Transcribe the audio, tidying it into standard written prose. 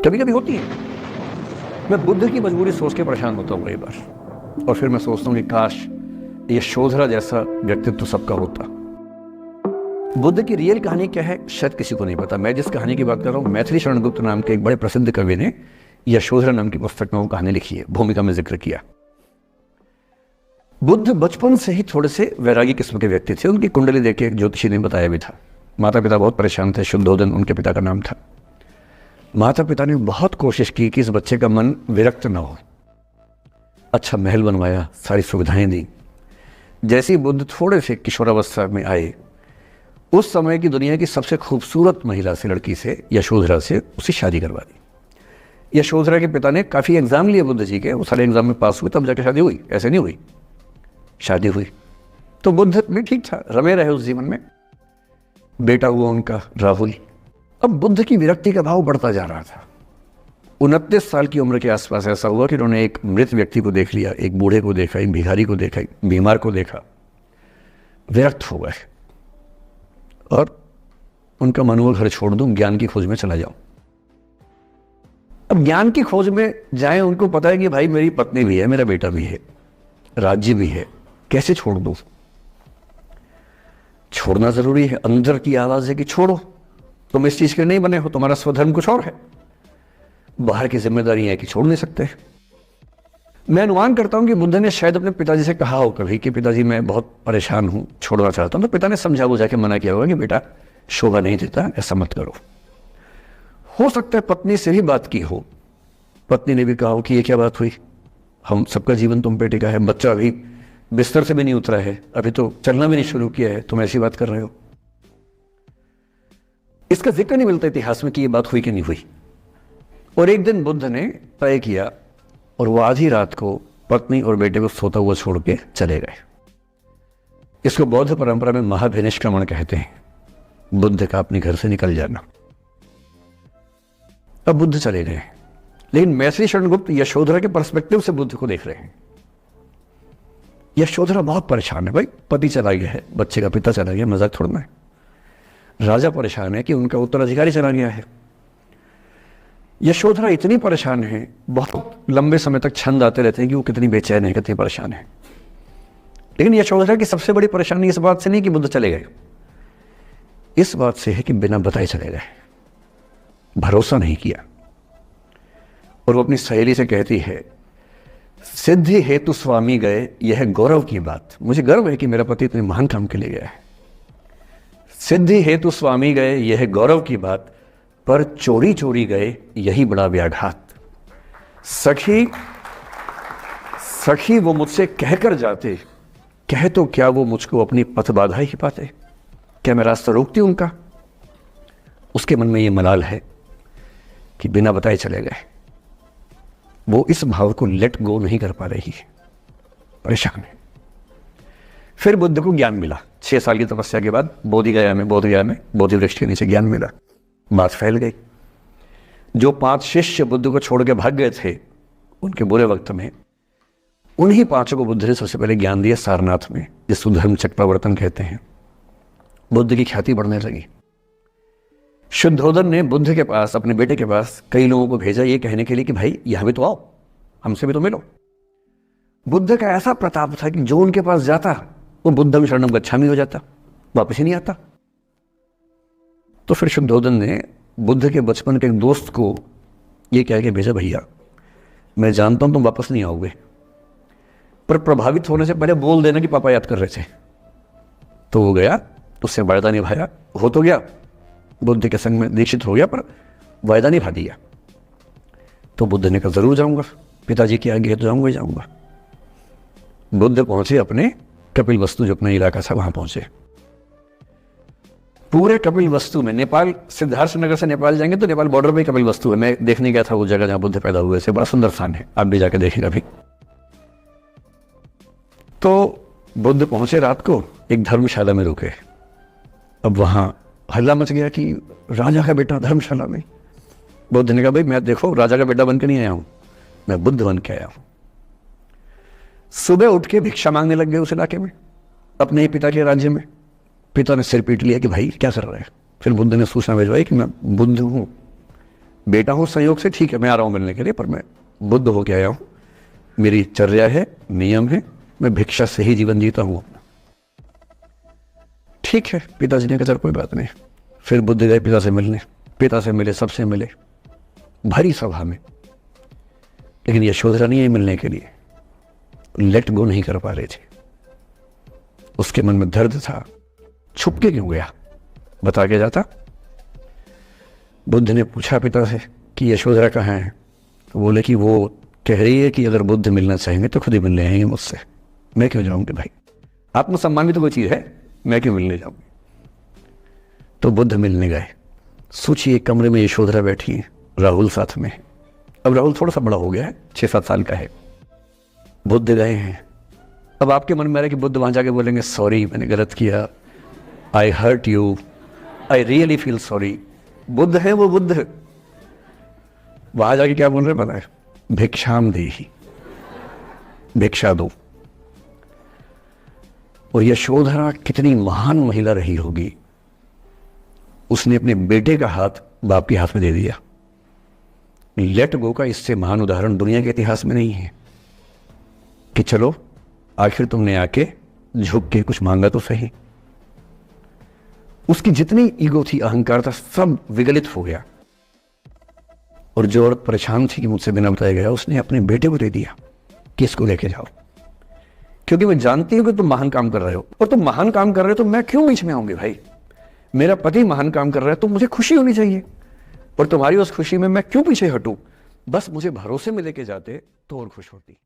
कभी कभी होती है। मैं बुद्ध की मजबूरी सोच के परेशान होता हूँ कई बार, और फिर मैं सोचता हूँ कि काश ये यशोधरा जैसा व्यक्तित्व सबका होता। बुद्ध की रियल कहानी क्या है शायद किसी को नहीं पता। मैं जिस कहानी की बात कर रहा हूँ, मैथिली शरण गुप्त नाम के एक बड़े प्रसिद्ध कवि ने यशोधरा नाम की पुस्तक में वो कहानी लिखी है, भूमिका में जिक्र किया। बुद्ध बचपन से ही थोड़े से वैरागी किस्म के व्यक्ति थे। उनकी कुंडली देख के एक ज्योतिषी ने बताया भी था। माता पिता बहुत परेशान थे, शुद्धोदन उनके पिता का नाम था। माता पिता ने बहुत कोशिश की कि इस बच्चे का मन विरक्त न हो। अच्छा महल बनवाया, सारी सुविधाएं दी। जैसे ही बुद्ध थोड़े से किशोरावस्था में आए, उस समय की दुनिया की सबसे खूबसूरत महिला से, लड़की से, यशोधरा से उसकी शादी करवा दी। यशोधरा के पिता ने काफ़ी एग्जाम लिए बुद्ध जी के, वो सारे एग्जाम में पास हुए तब जाकर शादी हुई, ऐसे नहीं हुई। शादी हुई तो बुद्ध भी ठीक था, रमे रहे उस जीवन में। बेटा हुआ उनका राहुल। अब बुद्ध की विरक्ति का भाव बढ़ता जा रहा था। 29 साल की उम्र के आसपास ऐसा हुआ कि उन्होंने एक मृत व्यक्ति को देख लिया, एक बूढ़े को देखा, एक भिखारी को देखा, एक बीमार को देखा। विरक्त हो गए और उनका मन हुआ घर छोड़ दूं, ज्ञान की खोज में चला जाऊं। अब ज्ञान की खोज में जाएं, उनको पता है कि भाई मेरी पत्नी भी है, मेरा बेटा भी है, राज्य भी है, कैसे छोड़ दूं? छोड़ना जरूरी है। अंदर की आवाज है कि छोड़ो, तुम इस चीज के नहीं बने हो, तुम्हारा स्वधर्म कुछ और है। बाहर की जिम्मेदारी है कि छोड़ नहीं सकते। मैं अनुमान करता हूं कि बुद्ध ने शायद अपने पिताजी से कहा हो कभी कि पिताजी मैं बहुत परेशान हूं, छोड़ना चाहता हूं। तो पिता ने समझा बुझा के मना किया होगा कि बेटा शोभा नहीं देता, ऐसा मत करो। हो सकता है पत्नी से भी बात की हो, पत्नी ने भी कहा हो कि ये क्या बात हुई, हम सबका जीवन तुम पे टिका है, बच्चा अभी बिस्तर से भी नहीं उतरा है, अभी तो चलना भी नहीं शुरू किया है, तुम ऐसी बात कर रहे हो। इसका जिक्र नहीं मिलता इतिहास में कि ये बात हुई कि नहीं हुई। और एक दिन बुद्ध ने तय किया और वो आधी रात को पत्नी और बेटे को सोता हुआ छोड़ के चले गए। इसको बौद्ध परंपरा में महाभिनिष्क्रमण कहते हैं, बुद्ध का अपने घर से निकल जाना। अब बुद्ध चले गए, लेकिन मैथिली शरण गुप्त यशोधरा के पर्सपेक्टिव से बुद्ध को देख रहे हैं। यशोधरा बहुत परेशान है, भाई पति चला गया है, बच्चे का पिता चला गया, मजाक थोड़ा है। राजा परेशान है कि उनका उत्तराधिकारी चला गया है। यशोधरा इतनी परेशान है, बहुत लंबे समय तक छंद आते रहते हैं कि वो कितनी बेचैन है, कितनी परेशान है। लेकिन यशोधरा की सबसे बड़ी परेशानी इस बात से नहीं कि बुद्ध चले गए, इस बात से है कि बिना बताए चले गए, भरोसा नहीं किया। और वो अपनी सहेली से कहती है, सिद्धि हेतु स्वामी गए, यह गौरव की बात। मुझे गर्व है कि मेरा पति इतने महान काम के लिए गया है। सिद्धि हेतु स्वामी गए, यह गौरव की बात, पर चोरी चोरी गए, यही बड़ा व्याघात। सखी वो मुझसे कहकर जाते, कह तो क्या वो मुझको अपनी पथ बाधा ही पाते, क्या मैं रास्ता रोकती उनका? उसके मन में ये मलाल है कि बिना बताए चले गए। वो इस भाव को लेट गो नहीं कर पा रही है, परेशान है। फिर बुद्ध को ज्ञान मिला 6 साल की तपस्या के बाद, बोधगया में बोधि वृक्ष के नीचे ज्ञान मिला। बात फैल गई। जो 5 शिष्य बुद्ध को छोड़ के भाग गए थे उनके बुरे वक्त में, उन्हीं 5 को बुद्ध ने सबसे पहले ज्ञान दिया सारनाथ में, जिसको धर्म चक्रावर्तन कहते हैं। बुद्ध की ख्याति बढ़ने लगी। शुद्धोदन ने बुद्ध के पास, अपने बेटे के पास कई लोगों को भेजा ये कहने के लिए कि भाई यहां भी तो आओ, हमसे भी तो मिलो। बुद्ध का ऐसा प्रताप था कि जो उनके पास जाता वो बुद्धम शरणम गच्छामि हो जाता, वापस ही नहीं आता। तो फिर शुद्धोदन ने बुद्ध के बचपन के एक दोस्त को ये कह के भेजा, भैया मैं जानता हूं तुम वापस नहीं आओगे, पर प्रभावित होने से पहले बोल देना कि पापा याद कर रहे थे। तो वो गया, उससे वायदा निभाया, हो तो गया, बुद्ध के संग में दीक्षित हो गया, पर वायदा निभा दिया। तो बुद्ध ने कहा जरूर जाऊंगा, पिताजी की आज्ञा है तो जाऊंगा ही जाऊंगा। बुद्ध पहुंचे अपने कपिल वस्तु, जो अपना इलाका था, वहां पहुंचे। पूरे कपिल वस्तु में, नेपाल सिद्धार्थ नगर से नेपाल जाएंगे तो नेपाल बॉर्डर पे कपिल वस्तु है। मैं देखने गया था वो जगह जहां बुद्ध पैदा हुए थे, बड़ा सुंदर स्थान है, आप भी जाके देखेंगे अभी। तो बुद्ध पहुंचे रात को, एक धर्मशाला में रुके। अब वहां हल्ला मच गया कि राजा का बेटा धर्मशाला में। बुद्ध ने कहा भाई मैं देखो राजा का बेटा बन के नहीं आया हूं, मैं बुद्ध बन के आया हूं। सुबह उठ के भिक्षा मांगने लग गए उस इलाके में, अपने ही पिता के राज्य में। पिता ने सिर पीट लिया कि भाई क्या कर रहे हैं। फिर बुद्ध ने सूचना भिजवाई कि मैं बुद्ध हूं, बेटा हूँ संयोग से, ठीक है मैं आ रहा हूँ मिलने के लिए, पर मैं बुद्ध होके आया हूँ, मेरी चर्या है, नियम है, मैं भिक्षा से ही जीवन जीता हूँ अपना। ठीक है, पिताजी ने कहा चल कोई बात नहीं। फिर बुद्ध गए पिता से मिलने, पिता से मिले, सबसे मिले, भरी सभा में, लेकिन यशोधरा नहीं आई मिलने के लिए, लेट गो नहीं कर पा रहे थे। उसके मन में दर्द था, छुप के क्यों गया, बता के जाता। बुद्ध ने पूछा पिता से कि यशोधरा कहाँ है, तो बोले कि वो कह रही है कि अगर बुद्ध मिलना चाहेंगे तो खुद ही मिलने आएंगे मुझसे, मैं क्यों जाऊंगी भाई, आत्मसम्मान भी तो कोई चीज़ है, मैं क्यों मिलने जाऊंगी। तो बुद्ध मिलने गए। सोचिए कमरे में यशोधरा बैठी है, राहुल साथ में है। अब राहुल थोड़ा सा बड़ा हो गया है, 6-7 साल का है। बुद्ध गए हैं। अब आपके मन में आ रहा है कि बुद्ध वहां जाके बोलेंगे सॉरी मैंने गलत किया, I hurt you, I really feel sorry. बुद्ध है वो, बुद्ध है। वहां जाके क्या बोल रहे पता है, भिक्षाम देहि, भिक्षा दो। और यशोधरा कितनी महान महिला रही होगी, उसने अपने बेटे का हाथ बाप के हाथ में दे दिया। लेट गो का इससे महान उदाहरण दुनिया के इतिहास में नहीं है कि चलो आखिर तुमने आके झुक के कुछ मांगा तो सही। उसकी जितनी ईगो थी, अहंकार था, सब विगलित हो गया। और जो औरत परेशान थी कि मुझसे बिना बताया गया, उसने अपने बेटे को दे दिया कि इसको लेके जाओ, क्योंकि मैं जानती हूं कि तुम महान काम कर रहे हो, और तुम महान काम कर रहे हो तो मैं क्यों बीच में आऊंगी भाई। मेरा पति महान काम कर रहा है तो मुझे खुशी होनी चाहिए, और तुम्हारी उस खुशी में मैं क्यों पीछे हटूं। बस मुझे भरोसे में लेके जाते तो और खुश होती।